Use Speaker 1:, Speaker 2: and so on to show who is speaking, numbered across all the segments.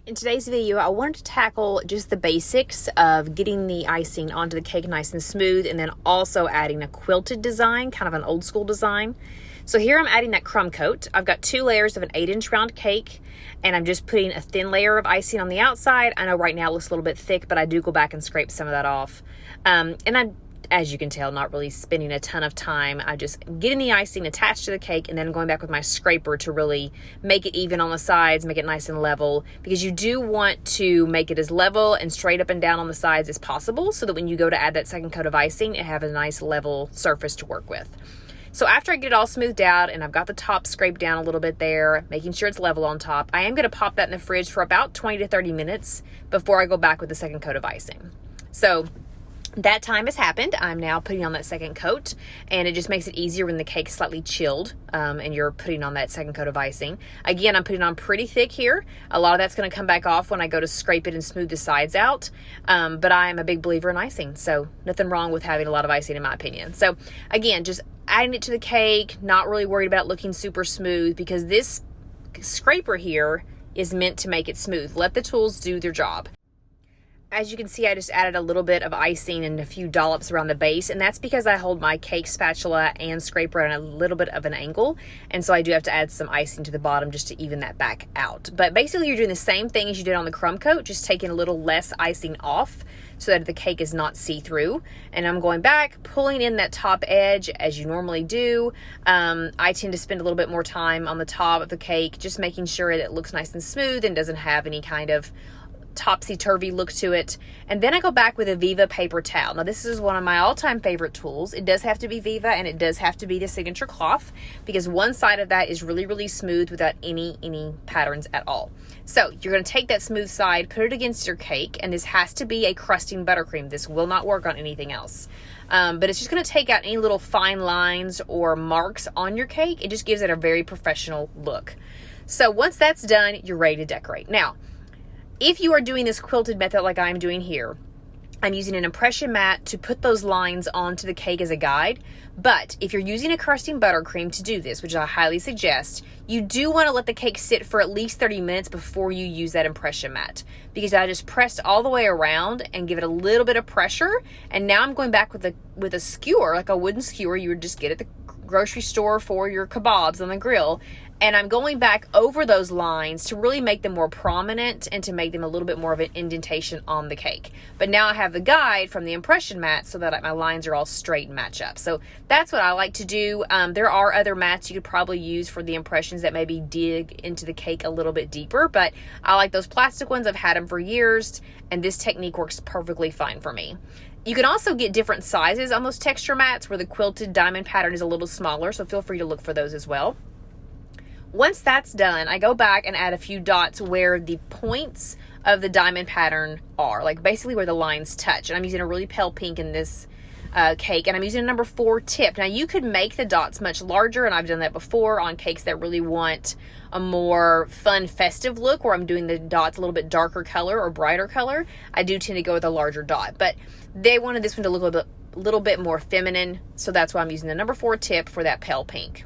Speaker 1: In today's video, I wanted to tackle just the basics of getting the icing onto the cake nice and smooth, and then also adding a quilted design, kind of an old school design. So here I'm adding that crumb coat. I've got 2 layers of an 8-inch round cake, and I'm just putting a thin layer of icing on the outside. I know right now it looks a little bit thick, but I do go back and scrape some of that off. And I'm, as you can tell, not really spending a ton of time. I just getting the icing attached to the cake and then going back with my scraper to really make it even on the sides, make it nice and level, because you do want to make it as level and straight up and down on the sides as possible, so that when you go to add that second coat of icing, it have a nice level surface to work with. So after I get it all smoothed out and I've got the top scraped down a little bit there, making sure it's level on top, I am going to pop that in the fridge for about 20 to 30 minutes before I go back with the second coat of icing. So that time has happened. I'm now putting on that second coat, and it just makes it easier when the cake's slightly chilled and you're putting on that second coat of icing. Again, I'm putting on pretty thick here. A lot of that's going to come back off when I go to scrape it and smooth the sides out, but I am a big believer in icing, so nothing wrong with having a lot of icing in my opinion. So again, just adding it to the cake, not really worried about it looking super smooth, because this scraper here is meant to make it smooth. Let the tools do their job. As you can see, I just added a little bit of icing and a few dollops around the base, and that's because I hold my cake spatula and scraper at a little bit of an angle, and so I do have to add some icing to the bottom just to even that back out. But basically, you're doing the same thing as you did on the crumb coat, just taking a little less icing off so that the cake is not see-through. And I'm going back, pulling in that top edge as you normally do. I tend to spend a little bit more time on the top of the cake, just making sure that it looks nice and smooth and doesn't have any kind of topsy-turvy look to it. And then I go back with a Viva paper towel. Now this is one of my all-time favorite tools. It does have to be Viva, and it does have to be the signature cloth, because one side of that is really smooth without any patterns at all. So you're going to take that smooth side, put it against your cake, and this has to be a crusting buttercream. This will not work on anything else. But it's just going to take out any little fine lines or marks on your cake. It just gives it a very professional look. So once that's done, you're ready to decorate. Now, if you are doing this quilted method like I'm doing here, I'm using an impression mat to put those lines onto the cake as a guide. But if you're using a crusting buttercream to do this, which I highly suggest, you do want to let the cake sit for at least 30 minutes before you use that impression mat, because I just pressed all the way around and give it a little bit of pressure. And now I'm going back with a skewer, like a wooden skewer you would just get at the grocery store for your kebabs on the grill. And I'm going back over those lines to really make them more prominent and to make them a little bit more of an indentation on the cake. But now I have the guide from the impression mat so that my lines are all straight and match up. So that's what I like to do. There are other mats you could probably use for the impressions that maybe dig into the cake a little bit deeper, but I like those plastic ones. I've had them for years, and this technique works perfectly fine for me. You can also get different sizes on those texture mats where the quilted diamond pattern is a little smaller, so feel free to look for those as well. Once that's done, I go back and add a few dots where the points of the diamond pattern are, like basically where the lines touch. And I'm using a really pale pink in this cake, and I'm using a number 4 tip. Now you could make the dots much larger, and I've done that before on cakes that really want a more fun, festive look, where I'm doing the dots a little bit darker color or brighter color. I do tend to go with a larger dot, but they wanted this one to look a little bit more feminine, so that's why I'm using the number 4 tip for that pale pink.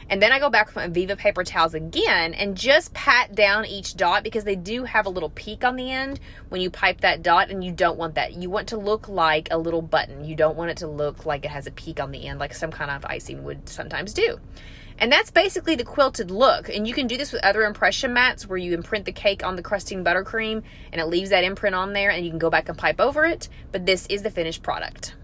Speaker 1: And then I go back with my Viva paper towels again and just pat down each dot, because they do have a little peak on the end when you pipe that dot, and you don't want that. You want to look like a little button. You don't want it to look like it has a peak on the end like some kind of icing would sometimes do. And that's basically the quilted look. And you can do this with other impression mats where you imprint the cake on the crusting buttercream and it leaves that imprint on there, and you can go back and pipe over it. But this is the finished product.